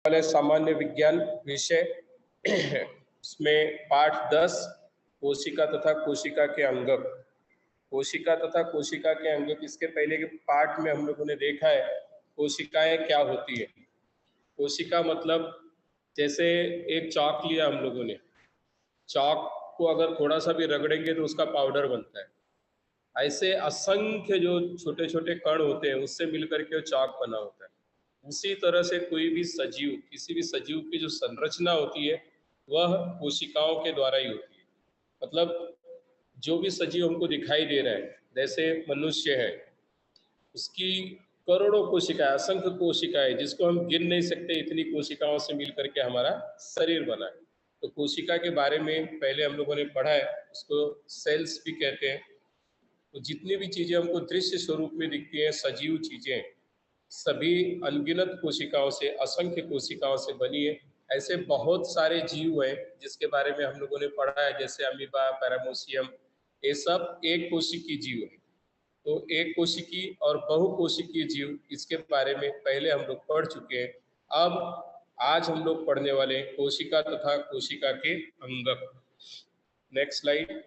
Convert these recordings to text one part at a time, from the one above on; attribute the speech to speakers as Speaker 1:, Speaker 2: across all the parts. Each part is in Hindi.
Speaker 1: वाले सामान्य विज्ञान विषय उसमें पाठ 10 कोशिका तथा कोशिका के अंगक। कोशिका तथा कोशिका के अंगक, इसके पहले के पाठ में हम लोगों ने देखा है कोशिकाएं क्या होती है। कोशिका मतलब जैसे एक चॉक लिया हम लोगों ने, चॉक को अगर थोड़ा सा भी रगड़ेंगे तो उसका पाउडर बनता है। ऐसे असंख्य जो छोटे छोटे कण होते हैं उससे मिलकर के चॉक बना होता है। उसी तरह से कोई भी सजीव, किसी भी सजीव की जो संरचना होती है वह कोशिकाओं के द्वारा ही होती है। मतलब जो भी सजीव हमको दिखाई दे रहा है, जैसे मनुष्य है, उसकी करोड़ों कोशिकाएं, असंख्य कोशिकाएं जिसको हम गिन नहीं सकते, इतनी कोशिकाओं से मिल करके हमारा शरीर बना है। तो कोशिका के बारे में पहले हम लोगों ने पढ़ा है, उसको सेल्स भी कहते हैं। तो जितनी भी चीज़ें हमको दृश्य स्वरूप में दिखती हैं, सजीव चीज़ें, सभी अनगिनत कोशिकाओं से, असंख्य कोशिकाओं से बनी है। ऐसे बहुत सारे जीव हैं जिसके बारे में हम लोगों ने पढ़ा है, जैसे अमीबा, पैरामोसियम, ये सब एक कोशिकीय जीव है। तो एक कोशिकीय और बहुकोशिकीय जीव, इसके बारे में पहले हम लोग पढ़ चुके हैं। अब आज हम लोग पढ़ने वाले हैं कोशिका तथा कोशिका के अंगक। Next slide.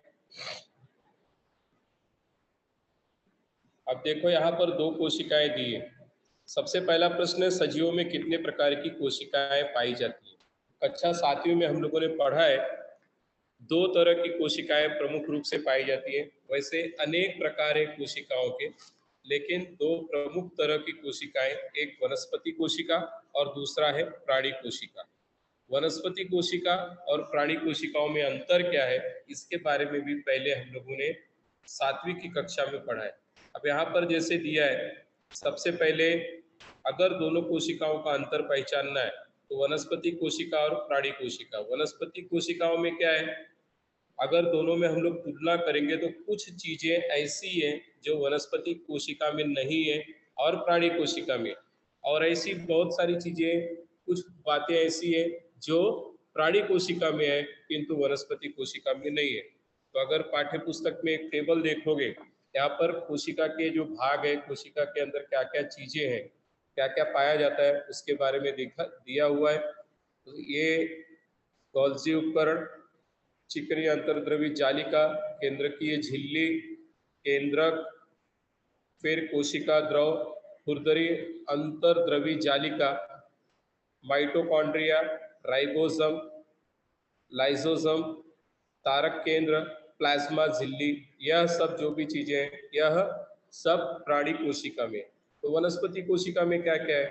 Speaker 1: अब देखो यहाँ पर दो कोशिकाएं दी है। सबसे पहला प्रश्न है, सजीवों में कितने प्रकार की कोशिकाएं पाई जाती हैं। कक्षा 7वीं में हम लोगों ने पढ़ा है दो तरह की कोशिकाएं प्रमुख रूप से पाई जाती है। वैसे अनेक प्रकार है कोशिकाओं के, लेकिन दो प्रमुख तरह की कोशिकाएं, एक वनस्पति कोशिका और दूसरा है प्राणी कोशिका। वनस्पति कोशिका और प्राणी कोशिकाओं में अंतर क्या है, इसके बारे में भी पहले हम लोगों ने 7वीं की कक्षा में पढ़ा है। अब यहाँ पर जैसे दिया है, सबसे पहले अगर दोनों कोशिकाओं का अंतर पहचानना है तो वनस्पति कोशिका और प्राणी कोशिका। वनस्पति कोशिकाओं में क्या है, अगर दोनों में हम लोग तुलना करेंगे तो कुछ चीजें ऐसी हैं जो वनस्पति कोशिका में नहीं है और प्राणी कोशिका में, और ऐसी बहुत सारी चीजें, कुछ बातें ऐसी हैं जो प्राणी कोशिका में है किंतु वनस्पति कोशिका में नहीं है। तो अगर पाठ्य पुस्तक में एक टेबल देखोगे, यहाँ पर कोशिका के जो भाग है, कोशिका के अंदर क्या क्या चीजें हैं, क्या क्या पाया जाता है, उसके बारे में दिया हुआ है। तो ये गोल्जी उपकरण, चिकनी अंतर्द्रवी जालिका, केंद्रकीय झिल्ली, केंद्रक, फिर कोशिका द्रव, खुरदरी अंतर्द्रवी जालिका, माइटोकॉन्ड्रिया, राइबोसम, लाइसोसम, तारक केंद्र, प्लाज्मा झिल्ली, यह सब जो भी चीजें हैं यह सब प्राणी कोशिका में। तो वनस्पति कोशिका में क्या क्या है,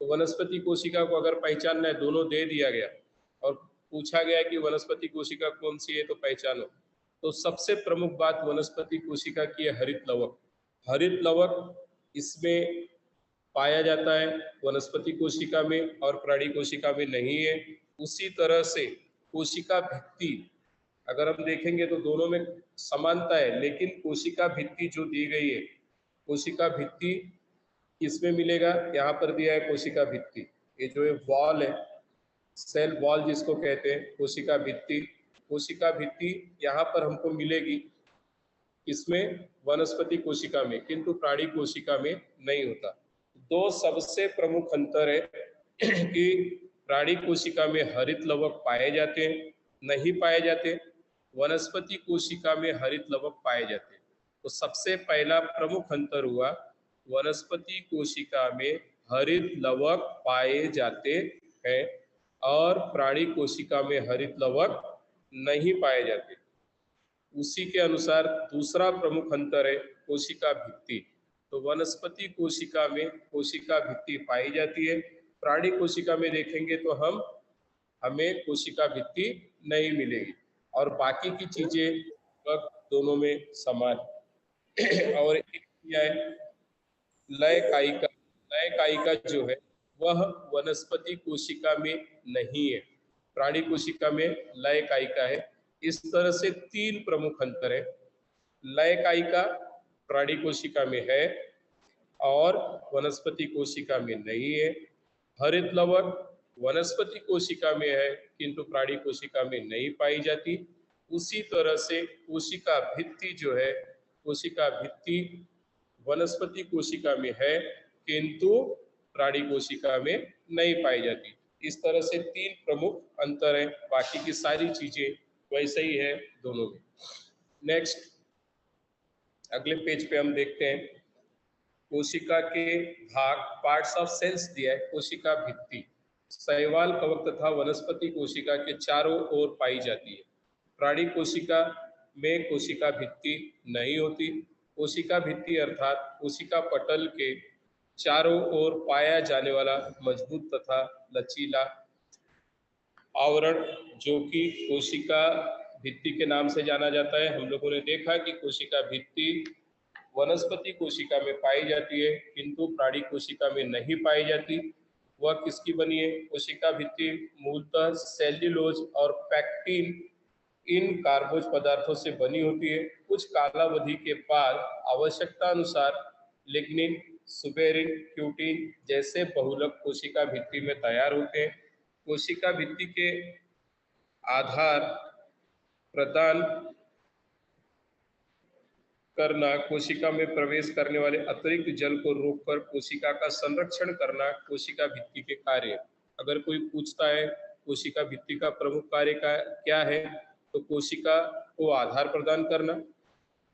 Speaker 1: तो वनस्पति कोशिका को अगर पहचानना है, दोनों दे दिया गया और पूछा गया कि वनस्पति कोशिका कौन सी है तो पहचानो। तो सबसे प्रमुख बात वनस्पति कोशिका की है हरित लवक। हरित लवक इसमें पाया जाता है, वनस्पति कोशिका में और प्राणी कोशिका में नहीं है। उसी तरह से कोशिका भित्ति अगर हम देखेंगे तो दोनों में समानता है, लेकिन कोशिका भित्ति जो दी गई है, कोशिका भित्ति किसमें मिलेगा, यहाँ पर दिया है कोशिका भित्ति। ये जो है वॉल है, सेल वॉल जिसको कहते हैं, कोशिका भित्ति। कोशिका भित्ति यहाँ पर हमको मिलेगी इसमें वनस्पति कोशिका में, किंतु प्राणी कोशिका में नहीं होता। दो सबसे प्रमुख अंतर है कि प्राणी कोशिका में हरित लवक पाए जाते हैं, नहीं पाए जाते, वनस्पति कोशिका में हरित लवक पाए जाते हैं। तो सबसे पहला प्रमुख अंतर हुआ, वनस्पति कोशिका में हरित लवक पाए जाते हैं और प्राणी कोशिका में हरित लवक नहीं पाए जाते। उसी के अनुसार दूसरा प्रमुख अंतर है कोशिका भित्ति। तो वनस्पति कोशिका में कोशिका भित्ति पाई जाती है, प्राणी कोशिका में देखेंगे तो हमें कोशिका भित्ति नहीं मिलेगी, और बाकी की चीजें दोनों में समान और एक क्या है, लय कायिका। लय कायिका जो है वह वनस्पति कोशिका में नहीं है, प्राणी कोशिका में लय कायिका है। इस तरह से तीन प्रमुख अंतर है, लय कायिका प्राणी कोशिका में है और वनस्पति कोशिका में नहीं है। हरित लवक वनस्पति कोशिका में है किंतु प्राणी कोशिका में नहीं पाई जाती। उसी तरह से कोशिका भित्ति जो है, कोशिका भित्ति वनस्पति कोशिका में है किंतु प्राणी कोशिका में नहीं पाई जाती। इस तरह से तीन प्रमुख अंतर है, बाकी की सारी चीजें वैसे ही है दोनों में। नेक्स्ट अगले पेज पे हम देखते हैं कोशिका के भाग, पार्ट्स ऑफ सेल्स दिया है। कोशिका भित्ति शैवाल, कवक तथा वनस्पति कोशिका के चारों ओर पाई जाती है। प्राणी कोशिका में कोशिका भित्ति नहीं होती। कोशिका भित्ति अर्थात कोशिका पटल के चारों ओर पाया जाने वाला मजबूत तथा लचीला आवरण, जो कि कोशिका भित्ति के नाम से जाना जाता है। हम लोगों ने देखा कि कोशिका भित्ति वनस्पति कोशिका में पाई जाती है, किंतु प्राणी कोशिका में नहीं पाई जाती। वह किसकी बनी है? कोशिका भित्ति मूलतः सेल्यूलोज और पैक्टिन इन कार्बोज पदार्थों से बनी होती है। कुछ कालावधि के बाद आवश्यकता अनुसार लिग्निन, सुबेरिन, क्यूटिन जैसे बहुलक कोशिका भित्ति में तैयार होते हैं। कोशिका भित्ति के आधार प्रदान करना, कोशिका में प्रवेश करने वाले अतिरिक्त जल को रोककर कोशिका का संरक्षण करना कोशिका भित्ति के कार्य। अगर कोई पूछता है कोशिका भित्ति का प्रमुख कार्य का क्या है, तो कोशिका को आधार प्रदान करना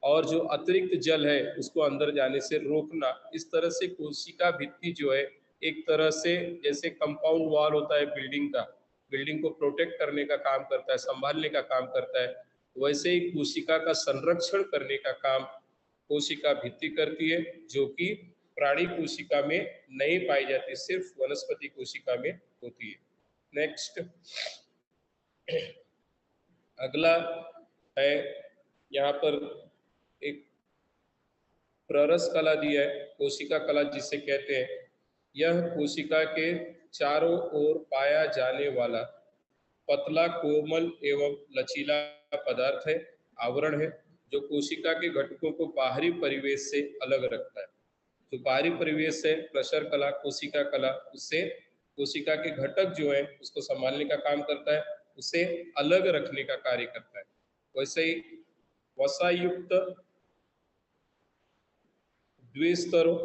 Speaker 1: और जो अतिरिक्त जल है उसको अंदर जाने से रोकना। इस तरह से कोशिका भित्ति जो है एक तरह से जैसे कंपाउंड वॉल होता है बिल्डिंग का, बिल्डिंग को प्रोटेक्ट करने का काम करता है, संभालने का काम करता है, वैसे ही कोशिका का संरक्षण करने का काम कोशिका भित्ति करती है, जो कि प्राणी कोशिका में नहीं पाई जाती, सिर्फ वनस्पति कोशिका में होती है। नेक्स्ट अगला है, यहाँ पर एक प्ररस कला दिया है, कोशिका कला जिसे कहते हैं। यह कोशिका के चारों ओर पाया जाने वाला पतला, कोमल एवं लचीला पदार्थ है, आवरण है, जो कोशिका के घटकों को बाहरी परिवेश से अलग रखता है। जो बाहरी परिवेश है, प्रसर कला, कोशिका कला, उससे कोशिका के घटक जो है उसको संभालने का काम करता है, उसे अलग रखने का कार्य करता है। वैसे ही वसायुक्त द्विस्तरों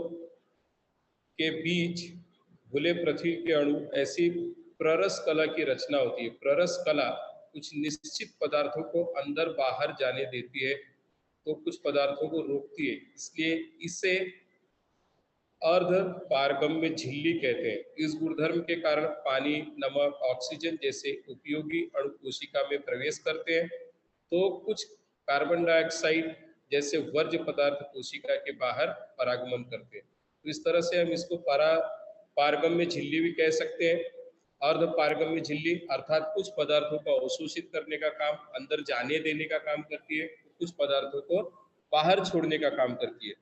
Speaker 1: के बीच भूले पृथ्वी के अणु, ऐसी प्ररस कला की रचना होती है। प्ररस कला कुछ निश्चित पदार्थों को अंदर बाहर जाने देती है, तो कुछ पदार्थों को रोकती है, इसलिए इसे अर्ध पारगम्य झिल्ली कहते हैं। इस गुणधर्म के कारण पानी, नमक, ऑक्सीजन जैसे उपयोगी अणु कोशिका में प्रवेश करते हैं, तो कुछ कार्बन डाइऑक्साइड जैसे वर्ज्य पदार्थ कोशिका के बाहर परागमन करते हैं। तो इस तरह से हम इसको पारगम्य झिल्ली भी कह सकते हैं। अर्ध पारगम्य झिल्ली अर्थात कुछ पदार्थों को अवशोषित करने का काम, अंदर जाने देने का काम करती है, कुछ पदार्थों को बाहर छोड़ने का काम करती है।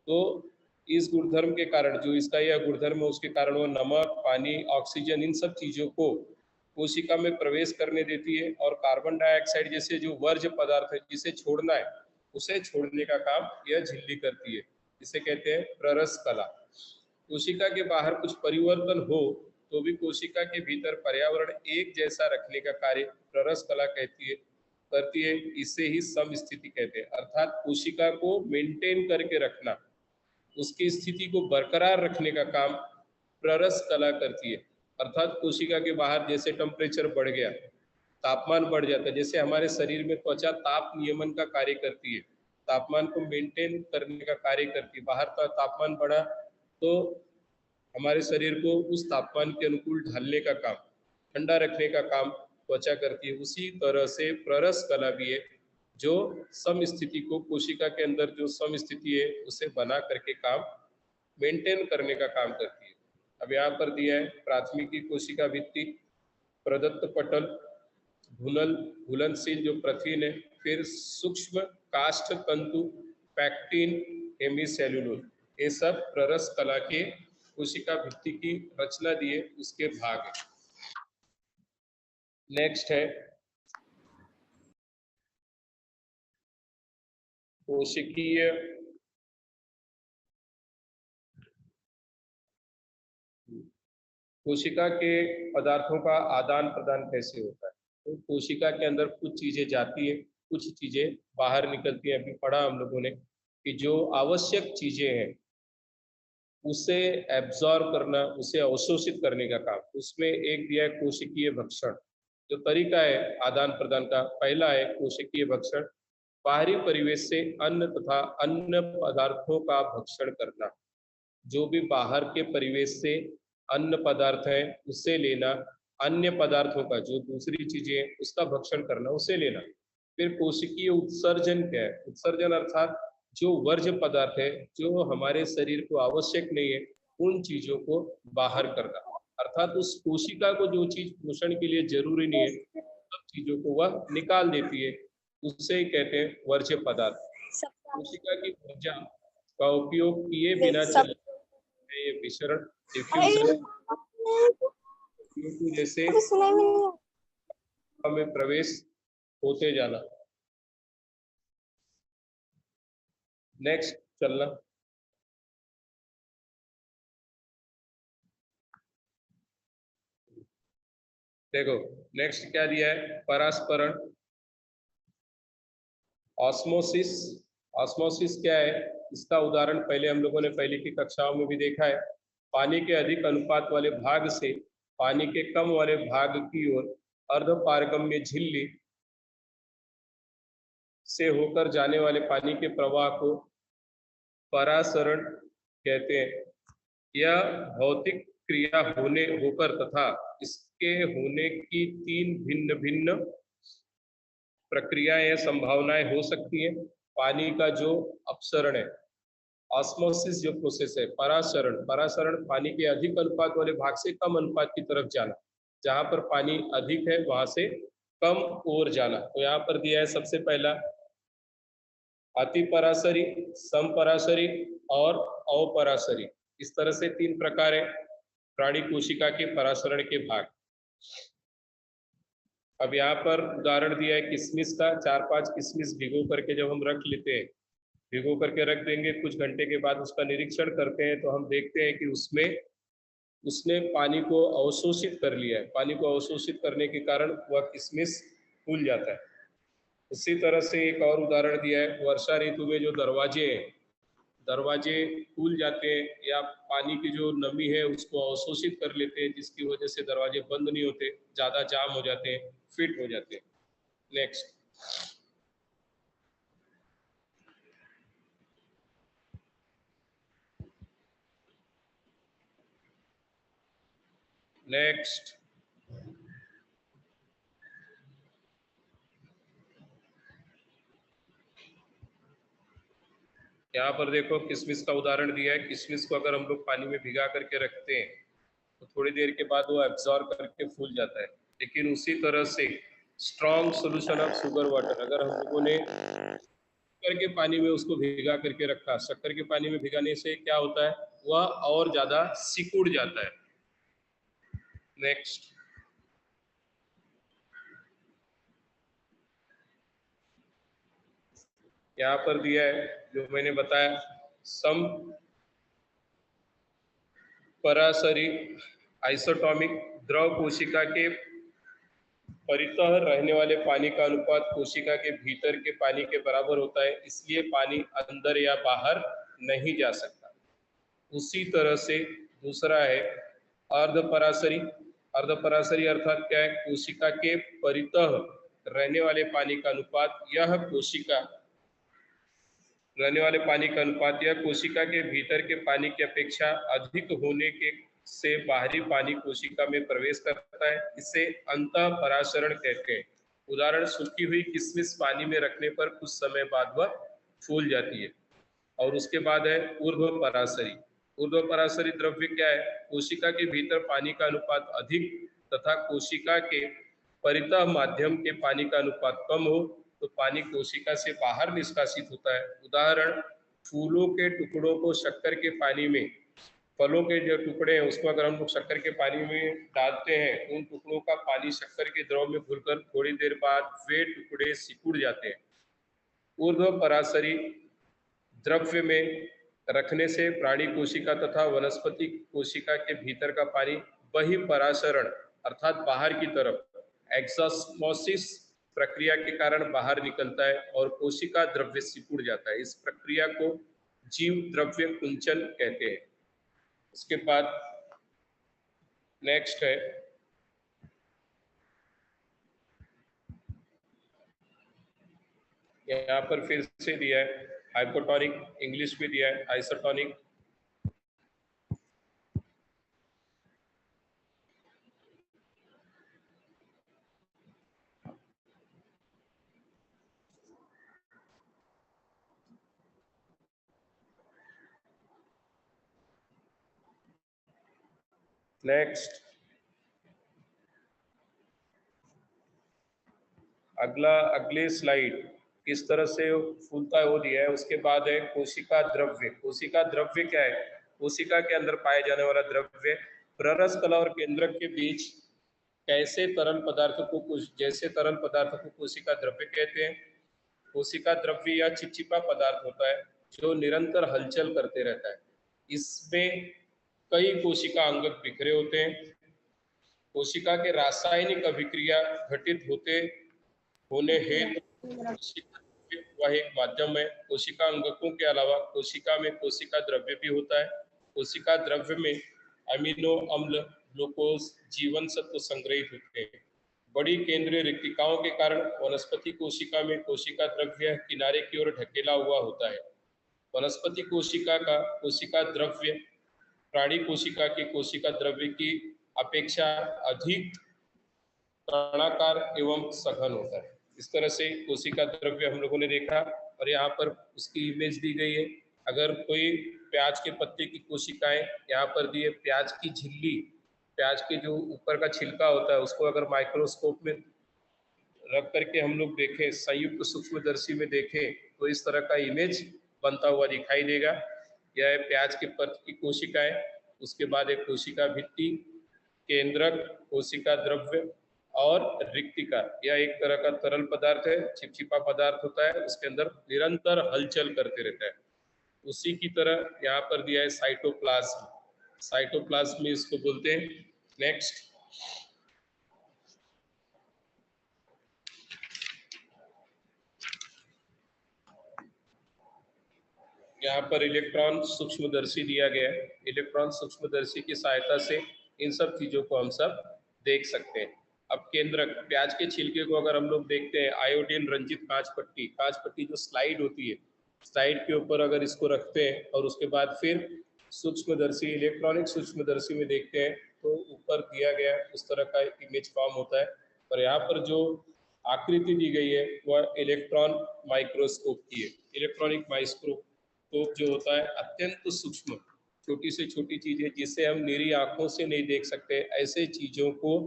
Speaker 1: तो इस गुणधर्म के कारण, जो इसका यह गुणधर्म है, उसके कारण वो नमक, पानी, ऑक्सीजन इन सब चीजों को कोशिका में प्रवेश करने देती है, और कार्बन डाइऑक्साइड जैसे जो वर्ज्य पदार्थ है जिसे छोड़ना है, उसे छोड़ने का काम यह झिल्ली करती है। इसे कहते हैं प्ररस कला। कोशिका के बाहर कुछ परिवर्तन हो तो भी कोशिका के भीतर पर्यावरण एक जैसा रखने का कार्य प्ररस कला करती है। इसे ही सम स्थिति कहते हैं, अर्थात कोशिका को मेंटेन करके रखना, उसकी स्थिति को बरकरार रखने का काम प्ररस कला करती है। अर्थात कोशिका के बाहर जैसे टेम्परेचर बढ़ गया, तापमान बढ़ जाता है, जैसे हमारे शरीर में त्वचा ताप नियमन का कार्य करती है, तापमान को मेंटेन करने का कार्य करती है। बाहर का तापमान बढ़ा तो हमारे शरीर को उस तापमान के अनुकूल ढालने का काम, ठंडा रखने का काम त्वचा करती है। उसी तरह से प्ररस कला भी है, जो सम स्थिति को, कोशिका के अंदर जो सम स्थिति है उसे बना करके काम मेंटेन करने का काम करती है। अब यहाँ पर दिया है प्राथमिकी कोशिका भित्ति, प्रदत्त पटल, घुलनशील जो प्रथिन है, फिर सूक्ष्म काष्ठ तंतु, पैक्टिन, हेमीसेल्यूलोज, ये सब प्ररस कला के कोशिका भित्ति की रचना दिए उसके भाग है। नेक्स्ट है कोशिकीय कोशिका के पदार्थों का आदान प्रदान कैसे होता है। तो कोशिका के अंदर कुछ चीजें जाती है, कुछ चीजें बाहर निकलती हैं। अभी पढ़ा हम लोगों ने कि जो आवश्यक चीजें हैं उसे एब्जॉर्ब करना, उसे अवशोषित करने का काम। उसमें एक दिया है कोशिकीय भक्षण। जो तरीका है आदान प्रदान का, पहला है कोशिकीय भक्षण, बाहरी परिवेश से अन्न तथा अन्य पदार्थों का भक्षण करना। जो भी बाहर के परिवेश से अन्न पदार्थ है उससे लेना, अन्य पदार्थों का जो दूसरी चीजें हैं उसका भक्षण करना, उसे लेना। फिर कोशिकीय उत्सर्जन क्या है? उत्सर्जन अर्थात जो वर्ज्य पदार्थ है जो हमारे शरीर को आवश्यक नहीं है उन चीजों को बाहर करना, अर्थात उस कोशिका को जो चीज पोषण के लिए जरूरी नहीं है सब चीजों को वह निकाल देती है, उससे ही कहते हैं वर्ज्य पदार्थ। कोशिका की ऊर्जा का उपयोग किए बिना चल ये विसरण डिफ्यूजन जैसे में प्रवेश होते जाना। नेक्स्ट चलना। देखो नेक्स्ट क्या दिया है? परास्परण, ऑस्मोसिस। ऑस्मोसिस क्या है? इसका उदाहरण पहले हम लोगों ने पहले की कक्षाओं में भी देखा है। पानी के अधिक अनुपात वाले भाग से पानी के कम वाले भाग की ओर अर्धपारगम्य झिल्ली से होकर जाने वाले पानी के प्रवाह को परासरण कहते हैं। यह भौतिक क्रिया होने होकर तथा इसके होने की तीन भिन्न भिन्न प्रक्रियाएं या संभावनाएं हो सकती हैं। पानी का जो अपसरण है, ऑस्मोसिस जो प्रोसेस है, परासरण, परासरण पानी के अधिक अनुपात वाले भाग से कम अनुपात की तरफ जाना, जहां पर पानी अधिक है वहां से कम ओर जाना। तो यहाँ पर दिया है सबसे पहला अति परासरी, समपरासरी और अपरासरी। इस तरह से तीन प्रकार है प्राणी कोशिका के परासरण के भाग। अब यहाँ पर उदाहरण दिया है किशमिश का। 4-5 किशमिश भिगो करके जब हम रख लेते हैं, भिगो करके रख देंगे, कुछ घंटे के बाद उसका निरीक्षण करते हैं तो हम देखते हैं कि उसने पानी को अवशोषित कर लिया है। पानी को अवशोषित करने के कारण वह किशमिश फूल जाता है। उसी तरह से एक और उदाहरण दिया है वर्षा ऋतु में जो दरवाजे हैं, दरवाजे खुल जाते हैं या पानी की जो नमी है उसको अवशोषित कर लेते हैं, जिसकी वजह से दरवाजे बंद नहीं होते, ज़्यादा जाम हो जाते हैं, फिट हो जाते हैं। नेक्स्ट, नेक्स्ट यहाँ पर देखो किशमिश का उदाहरण दिया है। किशमिश को अगर हम लोग पानी में भिगा करके रखते हैं तो थोड़ी देर के बाद वो एब्जॉर्ब करके फूल जाता है। लेकिन उसी तरह से strong solution of sugar water, अगर हम लोगों ने शक्कर के पानी में उसको भिगा करके रखा, शक्कर के पानी में भिगाने से क्या होता है, वह और ज्यादा सिकुड़ जाता है। नेक्स्ट, यहाँ पर दिया है जो मैंने बताया सम परासरी आइसोटॉमिक, द्रव कोशिका के परितः रहने वाले पानी का अनुपात कोशिका के भीतर के पानी के बराबर होता है, इसलिए पानी अंदर या बाहर नहीं जा सकता। उसी तरह से दूसरा है अर्धपरासरी। अर्धपरासरी अर्थात क्या है? कोशिका के परितः रहने वाले पानी का अनुपात, यह कोशिका रहने वाले पानी का अनुपात यह कोशिका के भीतर के पानी की अपेक्षा अधिक होने के से बाहरी पानी कोशिका में प्रवेश करता है, इसे अंतः परासरण कहते हैं। उदाहरण, सूखी हुई किशमिश पानी में रखने पर कुछ समय बाद वह फूल जाती है। और उसके बाद है ऊर्ध्व परासरी। ऊर्ध्व परासरी द्रव्य क्या है? कोशिका के भीतर पानी का अनुपात अधिक तथा कोशिका के परितः माध्यम के पानी का अनुपात कम हो तो पानी कोशिका से बाहर निष्कासित होता है। उदाहरण, फूलों के टुकड़ों को शक्कर के पानी में, फलों के जो टुकड़े हैं उसको अगर हम लोग शक्कर के पानी में डालते हैं, उन टुकड़ों का पानी शक्कर के द्रव में घुलकर थोड़ी देर बाद वे टुकड़े सिकुड़ जाते हैं। ऊर्ध्व परासरी द्रव्य में रखने से प्राणी कोशिका तथा वनस्पति कोशिका के भीतर का पानी बहि परासरण अर्थात बाहर की तरफ एक्सॉस्मोसिस प्रक्रिया के कारण बाहर निकलता है और कोशिका द्रव्य सिकुड़ जाता है। इस प्रक्रिया को जीव द्रव्य कुंचन कहते हैं। उसके बाद नेक्स्ट है यहाँ पर फिर से दिया है हाइपोटोनिक, इंग्लिश में दिया है आइसोटोनिक। नेक्स्ट अगले स्लाइड किस तरह से फूलता है वो दिया है। उसके बाद है कोशिका द्रव्य। कोशिका द्रव्य क्या है? कोशिका के अंदर पाए जाने वाला द्रव्य प्ररस कला और केंद्रक के बीच कैसे तरल पदार्थ को जैसे तरल पदार्थ को कोशिका द्रव्य कहते हैं। कोशिका द्रव्य या चिपचिपा पदार्थ होता है जो निरंतर हलचल करते रहता है। इसमें कई कोशिका अंगक बिखरे होते हैं। कोशिका के रासायनिक अभिक्रिया घटित होने हेतु वह एक माध्यम है। कोशिका अंगकों के अलावा कोशिका में कोशिका द्रव्य भी होता है। कोशिका द्रव्य में अमीनो अम्ल, ग्लूकोज, जीवन सत्व संग्रहित होते हैं। बड़ी केंद्रीय रिक्तिकाओं के कारण वनस्पति कोशिका में कोशिका द्रव्य किनारे की ओर ढकेला हुआ होता है। वनस्पति कोशिका का कोशिका द्रव्य प्राणी कोशिका की कोशिका द्रव्य की अपेक्षा अधिक कणाकार एवं सघन होता है। इस तरह से कोशिका द्रव्य हम लोगों ने देखा और यहाँ पर उसकी इमेज दी गई है। अगर कोई प्याज के पत्ते की कोशिकाएं यहाँ पर दी है, प्याज की झिल्ली, प्याज के जो ऊपर का छिलका होता है उसको अगर माइक्रोस्कोप में रख करके हम लोग देखें, संयुक्त सूक्ष्मदर्शी में देखें तो इस तरह का इमेज बनता हुआ दिखाई देगा। यह है प्याज के पत्ते की कोशिकाएं। उसके बाद एक कोशिका भित्ति, केंद्रक, कोशिका द्रव्य और रिक्तिका। यह एक तरह का तरल पदार्थ है, चिपचिपा पदार्थ होता है, उसके अंदर निरंतर हलचल करते रहता है। उसी की तरह यहाँ पर दिया है साइटोप्लाज्म। साइटोप्लाज्म इसको बोलते हैं। नेक्स्ट यहाँ पर इलेक्ट्रॉन सूक्ष्मदर्शी दिया गया है। इलेक्ट्रॉन सूक्ष्मदर्शी की सहायता से इन सब चीजों को हम सब देख सकते हैं। अब केंद्रक, प्याज के छिलके को अगर हम लोग देखते हैं, आयोडीन रंजित कांच पट्टी जो स्लाइड होती है, स्लाइड के ऊपर अगर इसको रखते हैं और उसके बाद फिर सूक्ष्मदर्शी, इलेक्ट्रॉनिक सूक्ष्मदर्शी में देखते हैं तो ऊपर दिया गया उस तरह का इमेज फॉर्म होता है। और यहाँ पर जो आकृति दी गई है वह इलेक्ट्रॉन माइक्रोस्कोप की है। इलेक्ट्रॉनिक माइक्रोस्कोप जो होता है अत्यंत सूक्ष्म, छोटी से छोटी चीजें जिसे हम निरी आंखों से नहीं देख सकते, ऐसे चीजों को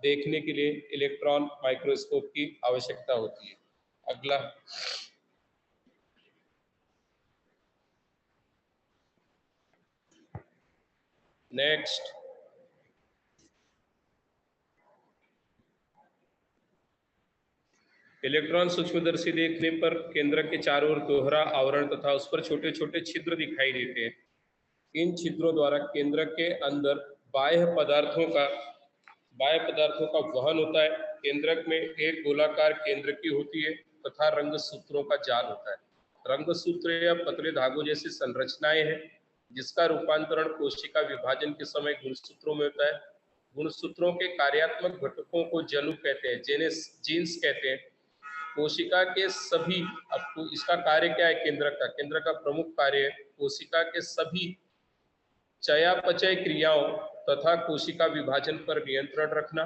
Speaker 1: देखने के लिए इलेक्ट्रॉन माइक्रोस्कोप की आवश्यकता होती है। अगला नेक्स्ट इलेक्ट्रॉन सूक्ष्मदर्शी देखने पर केंद्रक के चारों ओर दोहरा आवरण तथा उस पर छोटे छोटे छिद्र दिखाई देते हैं। इन छिद्रों द्वारा केंद्रक के अंदर बाह्य पदार्थों का वहन होता है। केंद्रक में एक गोलाकार केंद्रकी होती है तथा रंग सूत्रों का जाल होता है। रंग सूत्र या पतले धागों जैसी संरचनाएं हैं जिसका रूपांतरण कोशिका विभाजन के समय गुणसूत्रों में होता है। गुणसूत्रों के कार्यात्मक घटकों को जनु कहते हैं, जीन्स कहते हैं। कोशिका के सभी, अब इसका कार्य क्या है? केंद्र का प्रमुख कार्य है कोशिका के सभी चयापचय क्रियाओं तथा कोशिका विभाजन पर नियंत्रण रखना।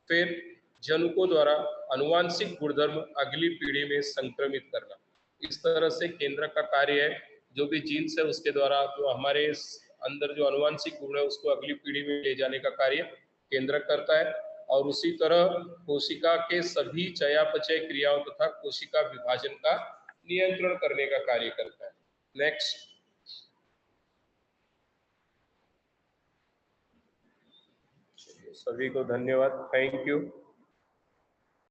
Speaker 1: फिर जनुकों द्वारा अनुवांशिक गुणधर्म अगली पीढ़ी में संक्रमित करना। इस तरह से केंद्र का कार्य है, जो भी जीन्स है उसके द्वारा जो हमारे अंदर जो अनुवांशिक गुण है उसको अगली पीढ़ी में ले जाने का कार्य केंद्र करता है। और उसी तरह कोशिका के सभी चयापचय क्रियाओं तथा कोशिका विभाजन का नियंत्रण करने का कार्य करता है। नेक्स्ट सभी को धन्यवाद, थैंक यू।